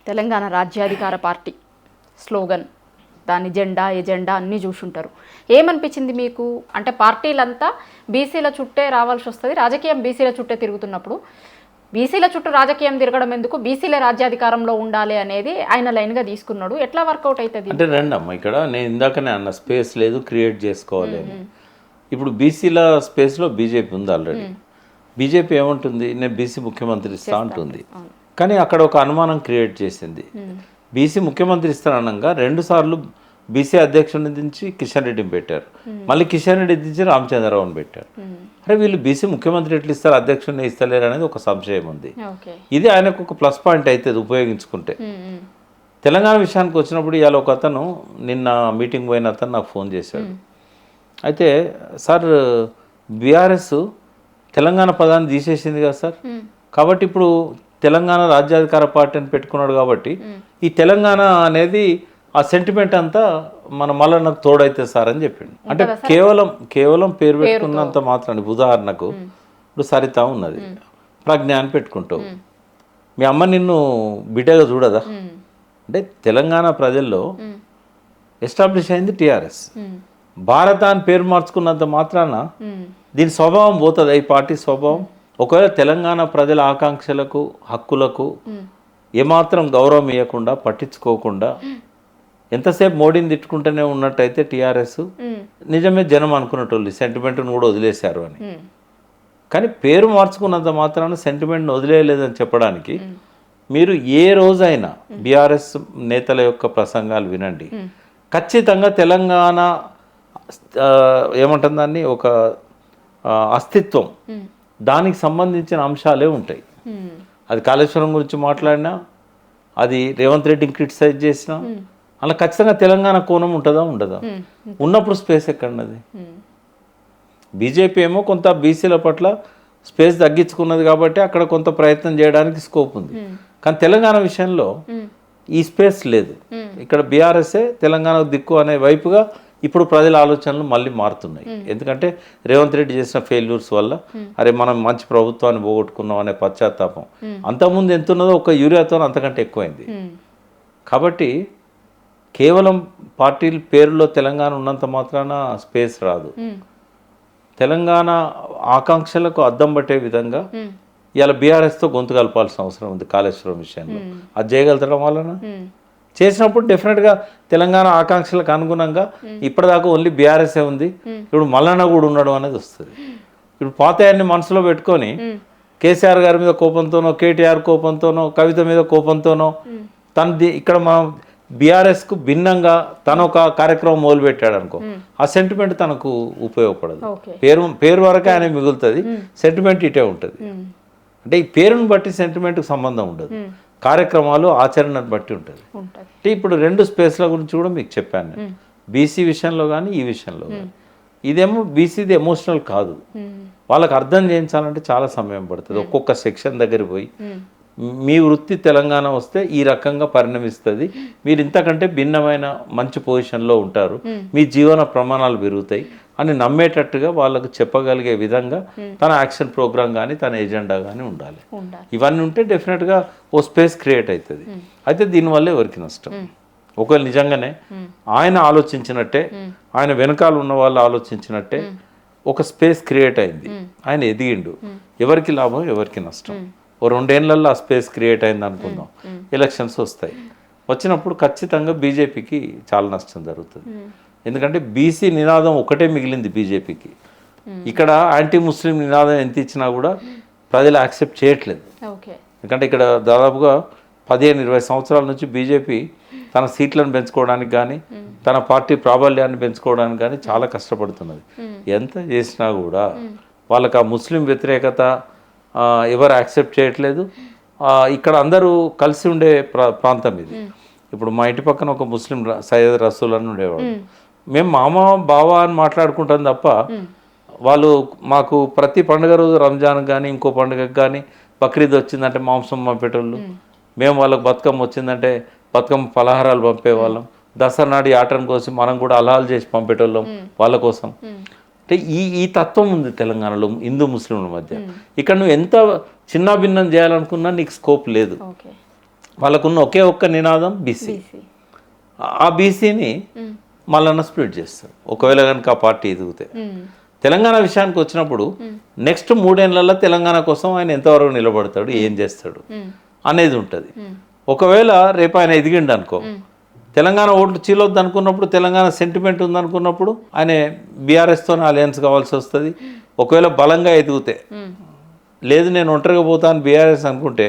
తెలంగాణ రాజ్యాధికార party slogan, దాని agenda అన్నీ చూసుంటారు. ఏమనిపించింది మీకు? అంటే పార్టీలంతా బీసీల చుట్టే రావాల్సి వస్తుంది, రాజకీయం బీసీల చుట్టే తిరుగుతున్నప్పుడు బీసీల చుట్టూ రాజకీయం తిరగడం ఎందుకు, బీసీల రాజ్యాధికారంలో ఉండాలి అనేది ఆయన లైన్గా తీసుకున్నాడు. ఎట్లా వర్కౌట్ అవుతుంది అంటే రండమ్మా, ఇక్కడ నేను ఇందాకనే అన్న స్పేస్ లేదు, క్రియేట్ చేసుకోవాలి అని. ఇప్పుడు బీసీల స్పేస్లో బీజేపీ ఉంది ఆల్రెడీ. బీజేపీ ఏమంటుంది, నేను బీసీ ముఖ్యమంత్రి ఇస్తా అంటుంది. కానీ అక్కడ ఒక అనుమానం క్రియేట్ చేసింది. బీసీ ముఖ్యమంత్రి ఇస్తాననగా 2 సార్లు బీసీ అధ్యక్షుడిని దించి కిషన్ రెడ్డిని పెట్టారు, మళ్ళీ కిషన్ రెడ్డి దించి రామచంద్రరావుని పెట్టారు. అరే వీళ్ళు బీసీ ముఖ్యమంత్రి ఎట్లా ఇస్తారు, అధ్యక్షుడిని ఇస్తలేరు అనేది ఒక సంశయం ఉంది. ఇది ఆయనకు ఒక ప్లస్ పాయింట్ అవుతుంది ఉపయోగించుకుంటే. తెలంగాణ విషయానికి వచ్చినప్పుడు ఇవాళ ఒక అతను, నిన్న మీటింగ్ పోయిన అతను నాకు ఫోన్ చేశాడు. అయితే సార్ బీఆర్ఎస్ తెలంగాణ పదాన్ని తీసేసింది కదా సార్, కాబట్టి ఇప్పుడు తెలంగాణ రాజ్యాధికార పార్టీ అని పెట్టుకున్నాడు, కాబట్టి ఈ తెలంగాణ అనేది ఆ సెంటిమెంట్ అంతా మన మళ్ళీ నాకు తోడైతే సార్ అని చెప్పిండు. అంటే కేవలం పేరు పెట్టుకున్నంత మాత్రాన్ని, ఉదాహరణకు ఇప్పుడు సరిత ఉన్నది, ప్రజ్ఞ అని పెట్టుకుంటావు, మీ అమ్మ నిన్ను బిడ్డగా చూడదా? అంటే తెలంగాణ ప్రజల్లో ఎస్టాబ్లిష్ అయింది టీఆర్ఎస్. భారత అని పేరు మార్చుకున్నంత మాత్రాన దీని స్వభావం పోతుంది, ఈ పార్టీ స్వభావం. ఒకవేళ తెలంగాణ ప్రజల ఆకాంక్షలకు, హక్కులకు ఏమాత్రం గౌరవం ఇవ్వకుండా, పట్టించుకోకుండా ఎంతసేపు మోడీని తిట్టుకుంటూనే ఉన్నట్టయితే టీఆర్ఎస్, నిజమే జనం అనుకున్నట్టు సెంటిమెంట్ను కూడా వదిలేశారు అని. కానీ పేరు మార్చుకున్నంత మాత్రాన సెంటిమెంట్ను వదిలేయలేదని చెప్పడానికి మీరు ఏ రోజైనా బీఆర్ఎస్ నేతల యొక్క ప్రసంగాలు వినండి, ఖచ్చితంగా తెలంగాణ ఏమంటుంది దాన్ని, ఒక అస్తిత్వం, దానికి సంబంధించిన అంశాలే ఉంటాయి. అది కాళేశ్వరం గురించి మాట్లాడినా, అది రేవంత్ రెడ్డిని క్రిటిసైజ్ చేసినా, అలా ఖచ్చితంగా తెలంగాణ కోణం ఉంటుందా ఉండదా? ఉన్నప్పుడు స్పేస్ ఎక్కడన్నది? బీజేపీ ఏమో కొంత బీసీల పట్ల స్పేస్ తగ్గించుకున్నది కాబట్టి అక్కడ కొంత ప్రయత్నం చేయడానికి స్కోప్ ఉంది. కానీ తెలంగాణ విషయంలో ఈ స్పేస్ లేదు. ఇక్కడ బీఆర్ఎస్ఏ తెలంగాణ దిక్కు అనే వైపుగా ఇప్పుడు ప్రజల ఆలోచనలు మళ్ళీ మారుతున్నాయి. ఎందుకంటే రేవంత్ రెడ్డి చేసిన ఫెయిల్యూర్స్ వల్ల, అరే మనం మంచి ప్రభుత్వాన్ని పోగొట్టుకున్నాం అనే పశ్చాత్తాపం. అంతకుముందు ఎంత ఉన్నదో ఒక యూరియాతో అంతకంటే ఎక్కువైంది. కాబట్టి కేవలం పార్టీల పేరులో తెలంగాణ ఉన్నంత మాత్రాన స్పేస్ రాదు. తెలంగాణ ఆకాంక్షలకు అద్దం పట్టే విధంగా ఇవాళ బీఆర్ఎస్తో గొంతు కలపాల్సిన అవసరం ఉంది కాళేశ్వరం విషయంలో. అది చేయగలుగుతాం వలన చేసినప్పుడు డెఫినెట్గా తెలంగాణ ఆకాంక్షలకు అనుగుణంగా, ఇప్పటిదాకా ఓన్లీ బీఆర్ఎస్ఏ ఉంది, ఇప్పుడు మల్లన్న కూడా ఉన్నాడు అనేది వస్తుంది. ఇప్పుడు పాతయాన్ని మనసులో పెట్టుకొని కేసీఆర్ గారి మీద కోపంతోనో, కేటీఆర్ కోపంతోనో, కవిత మీద కోపంతోనో, తనది ఇక్కడ మనం బీఆర్ఎస్కు భిన్నంగా తను ఒక కార్యక్రమం మొదలుపెట్టాడు అనుకో, ఆ సెంటిమెంట్ తనకు ఉపయోగపడదు. పేరు వరకే ఆయన మిగులుతుంది, సెంటిమెంట్ ఇటే ఉంటుంది. అంటే ఈ పేరును బట్టి సెంటిమెంట్కి సంబంధం ఉండదు, కార్యక్రమాలు ఆచరణను బట్టి ఉంటుంది. అంటే ఇప్పుడు 2 స్పేస్ల గురించి కూడా మీకు చెప్పాను నేను, బీసీ విషయంలో కానీ ఈ విషయంలో కానీ. ఇదేమో బీసీది ఎమోషనల్ కాదు, వాళ్ళకి అర్థం చేయించాలంటే చాలా సమయం పడుతుంది. ఒక్కొక్క సెక్షన్ దగ్గర పోయి మీ వృత్తి తెలంగాణ వస్తే ఈ రకంగా పరిణమిస్తుంది, మీరు ఇంతకంటే భిన్నమైన మంచి పొజిషన్లో ఉంటారు, మీ జీవన ప్రమాణాలు పెరుగుతాయి అని నమ్మేటట్టుగా వాళ్ళకు చెప్పగలిగే విధంగా తన యాక్షన్ ప్రోగ్రామ్ కానీ తన ఎజెండా కానీ ఉండాలి. ఇవన్నీ ఉంటే డెఫినెట్గా ఓ స్పేస్ క్రియేట్ అవుతుంది. అయితే దీనివల్ల ఎవరికి నష్టం? ఒకవేళ నిజంగానే ఆయన ఆలోచించినట్టే, ఆయన వెనకాల ఉన్న వాళ్ళు ఆలోచించినట్టే ఒక స్పేస్ క్రియేట్ అయింది, ఆయన ఎదిగిండు, ఎవరికి లాభం ఎవరికి నష్టం? ఓ 2 ఏళ్లలో ఆ స్పేస్ క్రియేట్ అయింది అనుకుందాం, ఎలక్షన్స్ వస్తాయి, వచ్చినప్పుడు ఖచ్చితంగా బీజేపీకి చాలా నష్టం జరుగుతుంది. ఎందుకంటే బీసీ నినాదం ఒకటే మిగిలింది బీజేపీకి. ఇక్కడ యాంటీ ముస్లిం నినాదం ఎంత ఇచ్చినా కూడా ప్రజలు యాక్సెప్ట్ చేయట్లేదు. ఎందుకంటే ఇక్కడ దాదాపుగా 15-20 సంవత్సరాల నుంచి బీజేపీ తన సీట్లను పెంచుకోవడానికి కానీ, తన పార్టీ ప్రాబల్యాన్ని పెంచుకోవడానికి కానీ చాలా కష్టపడుతున్నది. ఎంత చేసినా కూడా వాళ్ళకి ఆ ముస్లిం వ్యతిరేకత ఎవరు యాక్సెప్ట్ చేయట్లేదు. ఇక్కడ అందరూ కలిసి ఉండే ప్రాంతం ఇది. ఇప్పుడు మా ఇంటి పక్కన ఒక ముస్లిం సయ్యద్ రసూల్ అని ఉండేవాడు, మేము మామ బావ అని మాట్లాడుకుంటాం తప్ప, వాళ్ళు మాకు ప్రతి పండుగ రోజు రంజాన్కి కానీ ఇంకో పండుగకి కానీ, బక్రీద్ వచ్చిందంటే మాంసం పంపేటోళ్ళు, మేము వాళ్ళకి బతుకమ్మ వచ్చిందంటే బతుకమ్మ పలహారాలు పంపేవాళ్ళం, దసరా నాడు ఆటను కోసం మనం కూడా అలహాలు చేసి పంపేటోళ్ళం వాళ్ళ కోసం. అంటే ఈ తత్వం ఉంది తెలంగాణలో హిందూ ముస్లింల మధ్య. ఇక్కడ నువ్వు ఎంత చిన్న భిన్నం చేయాలనుకున్నా నీకు స్కోప్ లేదు. వాళ్ళకున్న ఒకే ఒక్క నినాదం బీసీ. బీసీ. ఆ బీసీని మళ్ళీ స్ప్లిట్ చేస్తారు ఒకవేళ కనుక ఆ పార్టీ ఎదిగితే. తెలంగాణ విషయానికి వచ్చినప్పుడు నెక్స్ట్ 3 ఏళ్లలో తెలంగాణ కోసం ఆయన ఎంతవరకు నిలబడతాడు, ఏం చేస్తాడు అనేది ఉంటుంది. ఒకవేళ రేపు ఆయన ఎదిగిండు అనుకో, తెలంగాణ ఓట్లు చీలొద్దు అనుకున్నప్పుడు, తెలంగాణ సెంటిమెంట్ ఉందనుకున్నప్పుడు ఆయన బీఆర్ఎస్తో అలయన్స్ కావాల్సి వస్తుంది. ఒకవేళ బలంగా ఎదిగితే, లేదు నేను ఒంటరిగా పోతాను బీఆర్ఎస్ అనుకుంటే,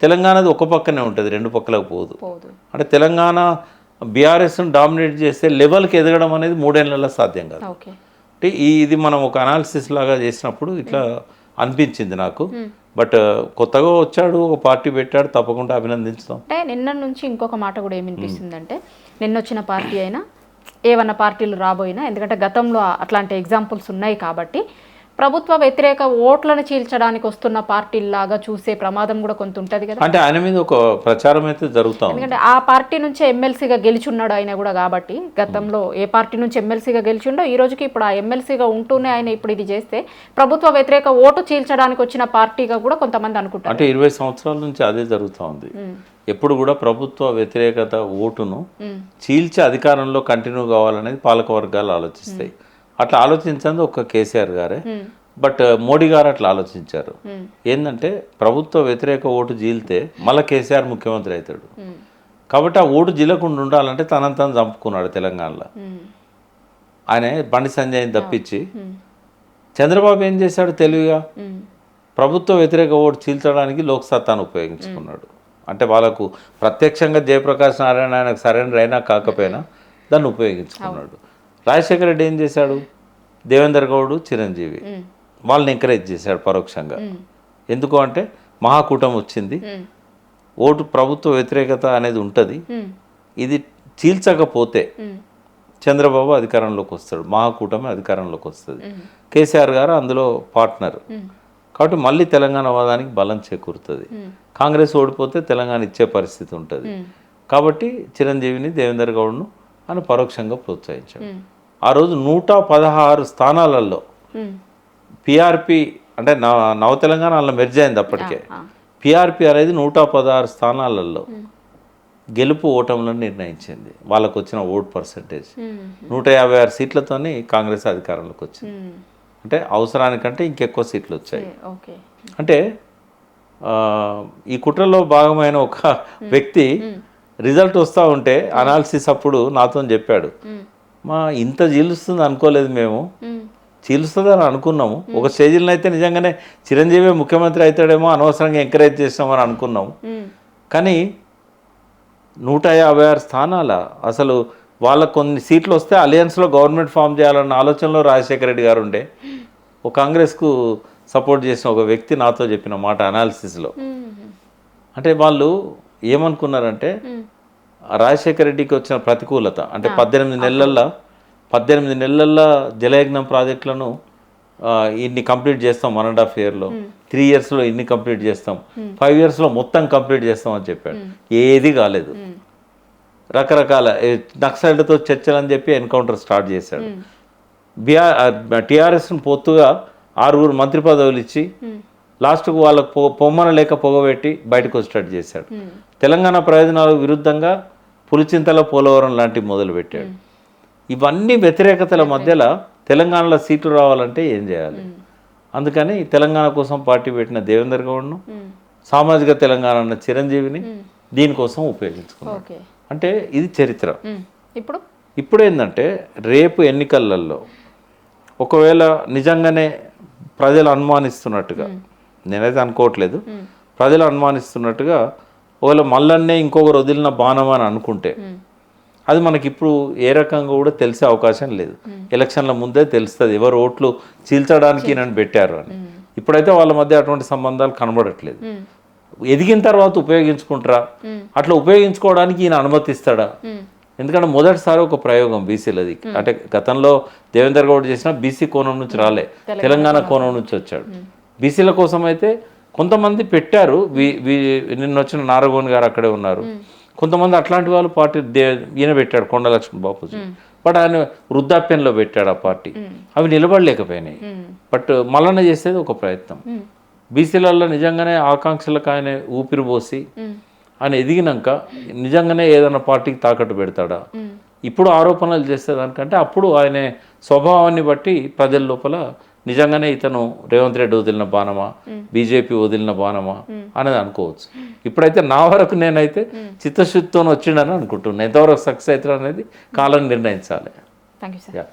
తెలంగాణది ఒక పక్కనే ఉంటుంది, 2 పక్కలకు పోదు. అంటే తెలంగాణ బీఆర్ఎస్ను డామినేట్ చేస్తే లెవెల్కి ఎదగడం అనేది 3 ఏళ్లలో సాధ్యం కాదు. అంటే ఇది మనం ఒక అనాలిసిస్ లాగా చేసినప్పుడు ఇట్లా అనిపించింది నాకు. బట్ కొత్తగా వచ్చాడు, ఒక పార్టీ పెట్టాడు, తప్పకుండా అభినందించుతాం. అంటే నిన్న నుంచి ఇంకొక మాట కూడా ఏమనిపిస్తుంది అంటే, నిన్న వచ్చిన పార్టీ అయినా ఏమన్నా పార్టీలు రాబోయినా, ఎందుకంటే గతంలో అట్లాంటి ఎగ్జాంపుల్స్ ఉన్నాయి కాబట్టి, ప్రభుత్వ వ్యతిరేక ఓట్లను చీల్చడానికి వస్తున్న పార్టీలాగా చూసే ప్రమాదం కూడా కొంత ఉంటుంది కదా. అంటే ఆయన మీద ఒక ప్రచారం అయితే జరుగుతాం, ఎందుకంటే ఆ పార్టీ నుంచే ఎమ్మెల్సీగా గెలిచున్నాడు ఆయన కూడా. కాబట్టి గతంలో ఏ పార్టీ నుంచి ఎమ్మెల్సీగా గెలిచిండో ఈ రోజుకి ఇప్పుడు ఆ ఎమ్మెల్సీగా ఉంటూనే ఆయన ఇప్పుడు ఇది చేస్తే ప్రభుత్వ వ్యతిరేక ఓటు చీల్చడానికి వచ్చిన పార్టీగా కూడా కొంతమంది అనుకుంటారు. అంటే 20 సంవత్సరాల నుంచి అదే జరుగుతూ ఉంది. ఎప్పుడు కూడా ప్రభుత్వ వ్యతిరేకత ఓటును చీల్చి అధికారంలో కంటిన్యూ కావాలనేది పాలక వర్గాలు ఆలోచిస్తాయి. అట్లా ఆలోచించింది ఒక కేసీఆర్ గారే. బట్ మోడీ గారు అట్లా ఆలోచించారు. ఏంటంటే ప్రభుత్వ వ్యతిరేక ఓటు జీలితే మళ్ళీ కేసీఆర్ ముఖ్యమంత్రి అవుతాడు. కాబట్టి ఆ ఓటు జీలకుండా ఉండాలంటే తనని తను చంపుకున్నాడు తెలంగాణలో. ఆయన బండి సంజయ్ని తప్పించి, చంద్రబాబు ఏం చేశాడు తెలివిగా, ప్రభుత్వ వ్యతిరేక ఓటు చీల్చడానికి లోక్ సత్తాను ఉపయోగించుకున్నాడు. అంటే వాళ్ళకు ప్రత్యక్షంగా జయప్రకాష్ నారాయణ ఆయనకు సరెండర్ అయినా కాకపోయినా దాన్ని ఉపయోగించుకున్నాడు. రాజశేఖర రెడ్డి ఏం చేశాడు, దేవేందర్ గౌడ్, చిరంజీవి వాళ్ళని ఎంకరేజ్ చేశాడు పరోక్షంగా. ఎందుకు అంటే మహాకూటమి వచ్చింది, ఓటు ప్రభుత్వ వ్యతిరేకత అనేది ఉంటుంది, ఇది చీల్చకపోతే చంద్రబాబు అధికారంలోకి వస్తాడు, మహాకూటమి అధికారంలోకి వస్తుంది, కేసీఆర్ గారు అందులో పార్ట్నర్. కాబట్టి మళ్ళీ తెలంగాణ వాదానికి బలం చేకూరుతుంది. కాంగ్రెస్ ఓడిపోతే తెలంగాణ ఇచ్చే పరిస్థితి ఉంటుంది. కాబట్టి చిరంజీవిని, దేవేందర్ గౌడ్ను అని పరోక్షంగా ప్రోత్సహించాడు. ఆ రోజు 116 స్థానాలలో పిఆర్పి అంటే నవ తెలంగాణ అలా మెర్జ్ అయింది అప్పటికే. పిఆర్పి అనేది 116 స్థానాలలో గెలుపు ఓటములను నిర్ణయించింది. వాళ్ళకు వచ్చిన ఓట్ పర్సంటేజ్ 156 సీట్లతోని కాంగ్రెస్ అధికారంలోకి వచ్చింది. అంటే అవసరానికంటే ఇంకెక్కువ సీట్లు వచ్చాయి. అంటే ఈ కుట్రలో భాగమైన ఒక వ్యక్తి రిజల్ట్ వస్తూ ఉంటే అనాలిసిస్ అప్పుడు నాతో చెప్పాడు, ఇంత చీలుస్తుంది అనుకోలేదు మేము, చీలుస్తుందని అనుకున్నాము. ఒక స్టేజ్లో అయితే నిజంగానే చిరంజీవి ముఖ్యమంత్రి అవుతాడేమో అనవసరంగా ఎంకరేజ్ చేస్తామని అనుకున్నాము. కానీ 156 స్థానాల అసలు వాళ్ళకు కొన్ని సీట్లు వస్తే అలయన్స్లో గవర్నమెంట్ ఫామ్ చేయాలన్న ఆలోచనలో రాజశేఖర రెడ్డి గారు ఉండే. ఒక కాంగ్రెస్కు సపోర్ట్ చేసిన ఒక వ్యక్తి నాతో చెప్పిన మాట అనాలిసిస్లో. అంటే వాళ్ళు ఏమనుకున్నారంటే రాజశేఖర రెడ్డికి వచ్చిన ప్రతికూలత అంటే 18 నెలల్లో జలయజ్ఞం ప్రాజెక్టులను ఇన్ని కంప్లీట్ చేస్తాం 1.5 yearలో, 3 yearsలో ఇన్ని కంప్లీట్ చేస్తాం, 5 yearsలో మొత్తం కంప్లీట్ చేస్తాం అని చెప్పాడు. ఏది కాలేదు. రకరకాల నక్సలైట్లతో చర్చలు అని చెప్పి ఎన్కౌంటర్ స్టార్ట్ చేశాడు. టీఆర్ఎస్ను పొత్తుగా 6 మంత్రి పదవులు ఇచ్చి లాస్ట్కు వాళ్ళకు పొమ్మన లేక పొగబెట్టి బయటకు వచ్చేటట్టు చేశాడు. తెలంగాణ ప్రయోజనాలకు విరుద్ధంగా పులిచింతల పోలవరం లాంటివి మొదలుపెట్టాడు. ఇవన్నీ వ్యతిరేకతల మధ్యలో తెలంగాణలో సీట్లు రావాలంటే ఏం చేయాలి? అందుకని తెలంగాణ కోసం పార్టీ పెట్టిన దేవేందర్ గౌడ్ను, సామాజిక తెలంగాణ అన్న చిరంజీవిని దీనికోసం ఉపయోగించుకున్నాడు. అంటే ఇది చరిత్ర. ఇప్పుడు ఏంటంటే రేపు ఎన్నికలలో ఒకవేళ నిజంగానే ప్రజలు అనుమానిస్తున్నట్టుగా, నేనైతే అనుకోవట్లేదు, ప్రజలు అనుమానిస్తున్నట్టుగా ఒకవేళ మల్లన్నే ఇంకొకరు వదిలిన బాణం అని అనుకుంటే అది మనకి ఇప్పుడు ఏ రకంగా కూడా తెలిసే అవకాశం లేదు. ఎలక్షన్ల ముందే తెలుస్తుంది ఎవరు ఓట్లు చీల్చడానికి నన్ను పెట్టారు అని. ఇప్పుడైతే వాళ్ళ మధ్య అటువంటి సంబంధాలు కనబడట్లేదు. ఎదిగిన తర్వాత ఉపయోగించుకుంటారా, అట్లా ఉపయోగించుకోవడానికి ఈయన అనుమతిస్తాడా? ఎందుకంటే మొదటిసారి ఒక ప్రయోగం బీసీలది. అంటే గతంలో దేవేందర్ గౌడ్ చేసిన బీసీ కోణం నుంచి రాలే, తెలంగాణ కోణం నుంచి వచ్చాడు. బీసీల కోసం అయితే కొంతమంది పెట్టారు, నిన్న వచ్చిన నారగోన్ గారు అక్కడే ఉన్నారు. కొంతమంది అట్లాంటి వాళ్ళు పార్టీ ఈయన పెట్టాడు, కొండ లక్ష్మణ్ బాపూజీ. బట్ ఆయన వృద్ధాప్యంలో పెట్టాడు ఆ పార్టీ, అవి నిలబడలేకపోయినాయి. బట్ మల్లన్న చేసేది ఒక ప్రయత్నం. బీసీలలో నిజంగానే ఆకాంక్షలకు ఆయన ఊపిరి పోసి ఆయన ఎదిగినాక నిజంగానే ఏదైనా పార్టీకి తాకట్టు పెడతాడా, ఇప్పుడు ఆరోపణలు చేసేదానికంటే అప్పుడు ఆయన స్వభావాన్ని బట్టి ప్రజల లోపల నిజంగానే ఇతను రేవంత్ రెడ్డి వదిలిన బాణమా, బీజేపీ వదిలిన బాణమా అనేది అనుకోవచ్చు. ఇప్పుడైతే నా వరకు నేనైతే చిత్తశుద్ధితో వచ్చిండని అనుకుంటున్నాను. ఎంతవరకు సక్సెస్ అవుతాడు అనేది కాలం నిర్ణయించాలి. Thank you sir.